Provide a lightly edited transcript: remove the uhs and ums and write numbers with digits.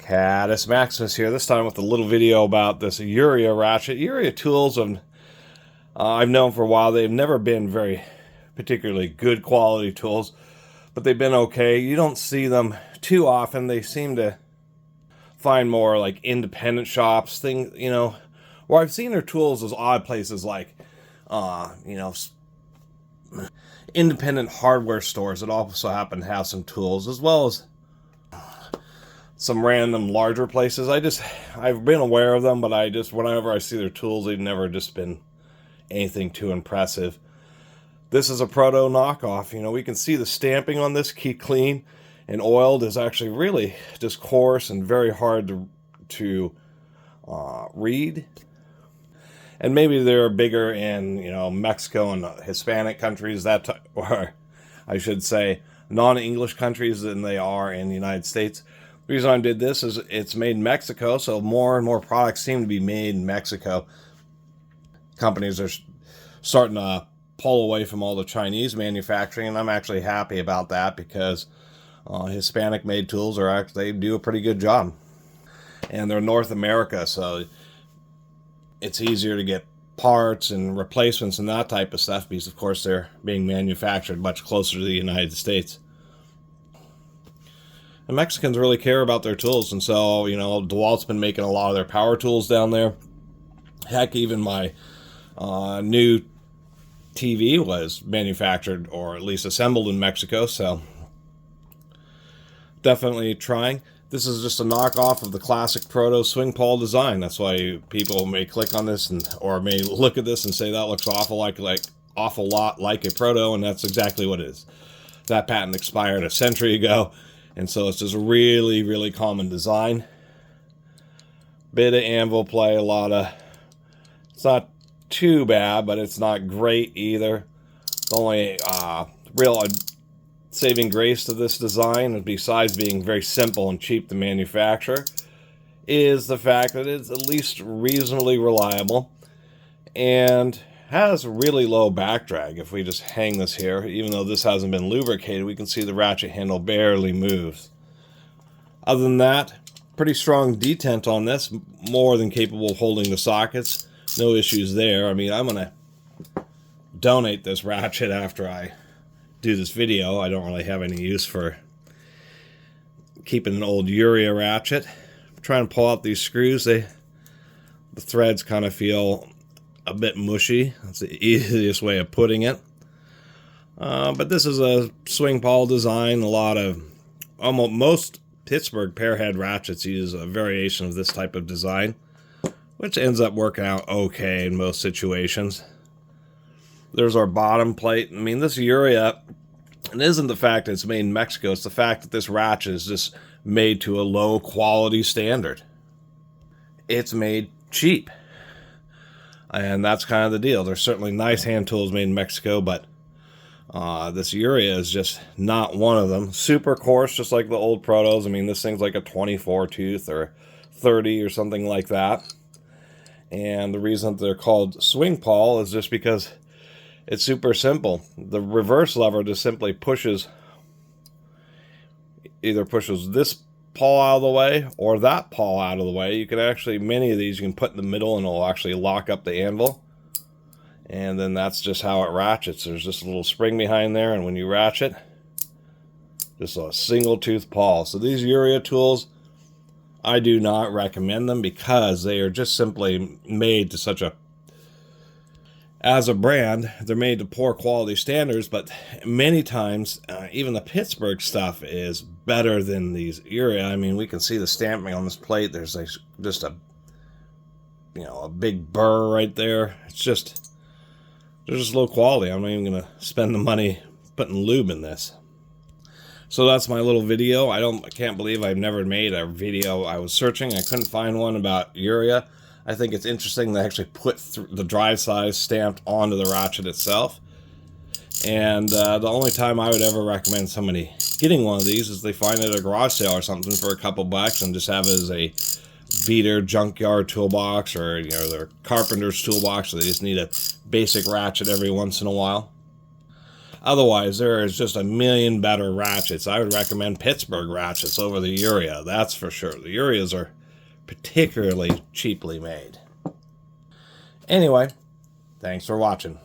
Catus Maximus here, this time with a little video about this Urrea ratchet. Urrea tools I've known for a while. They've never been very particularly good quality tools, but they've been okay. You don't see them too often. They seem to find more like independent shops, things, where I've seen their tools as odd places like, independent hardware stores that also happen to have some tools, as well as some random larger places. I've been aware of them, but whenever I see their tools, they've never just been anything too impressive. This is a proto knockoff. We can see the stamping on this, keep clean and oiled, is actually really just coarse and very hard to read. And maybe they're bigger in, Mexico and Hispanic countries, or I should say non-English countries, than they are in the United States. The reason I did this is it's made in Mexico, so more and more products seem to be made in Mexico. Companies are starting to pull away from all the Chinese manufacturing, and I'm actually happy about that, because Hispanic-made tools they do a pretty good job. And they're North America, so it's easier to get parts and replacements and that type of stuff, because of course they're being manufactured much closer to the United States. The Mexicans really care about their tools, and so, DeWalt's been making a lot of their power tools down there. Heck, even my new TV was manufactured, or at least assembled, in Mexico, so definitely trying. This is just a knockoff of the classic proto swing pawl design. That's why people may click on this or may look at this and say that looks awful lot like a proto, and that's exactly what it is. That patent expired a century ago, and so it's just a really, really common design. Bit of anvil play, it's not too bad, but it's not great either. The only real saving grace to this design, besides being very simple and cheap to manufacture, is the fact that it's at least reasonably reliable and has really low back drag. If we just hang this here, even though this hasn't been lubricated, we can see the ratchet handle barely moves. Other than that, pretty strong detent on this, more than capable of holding the sockets. No issues there. I mean, I'm going to donate this ratchet after I do this video. I don't really have any use for keeping an old Urrea ratchet. I'm trying to pull out these screws. The threads kind of feel a bit mushy. That's the easiest way of putting it. But this is a swing pawl design. Most Pittsburgh pairhead ratchets use a variation of this type of design, which ends up working out okay in most situations. There's our bottom plate. I mean, this Urrea, it isn't the fact that it's made in Mexico, it's the fact that this ratchet is just made to a low quality standard. It's made cheap. And that's kind of the deal. There's certainly nice hand tools made in Mexico, but this Urrea is just not one of them. Super coarse, just like the old protos. I mean, this thing's like a 24 tooth or 30 or something like that. And the reason that they're called swing pawl is just because it's super simple. The reverse lever just simply either pushes this pawl out of the way or that pawl out of the way. You can actually, many of these you can put in the middle and it'll actually lock up the anvil. And then that's just how it ratchets. There's just a little spring behind there, and when you ratchet, just a single tooth pawl. So these Urrea tools, I do not recommend them, because they are just simply made to as a brand, they're made to poor quality standards, but many times, even the Pittsburgh stuff is better than these Urrea. I mean, we can see the stamping on this plate. There's just a big burr right there. They're just low quality. I'm not even going to spend the money putting lube in this. So that's my little video. I can't believe I've never made a video. I was searching, I couldn't find one about Urrea. I think it's interesting they actually put the drive size stamped onto the ratchet itself. And the only time I would ever recommend somebody getting one of these is they find it at a garage sale or something for a couple bucks and just have it as a beater junkyard toolbox, or their carpenter's toolbox, so they just need a basic ratchet every once in a while. Otherwise, there is just a million better ratchets. I would recommend Pittsburgh ratchets over the Urrea, that's for sure. The Urreas are particularly cheaply made. Anyway, thanks for watching.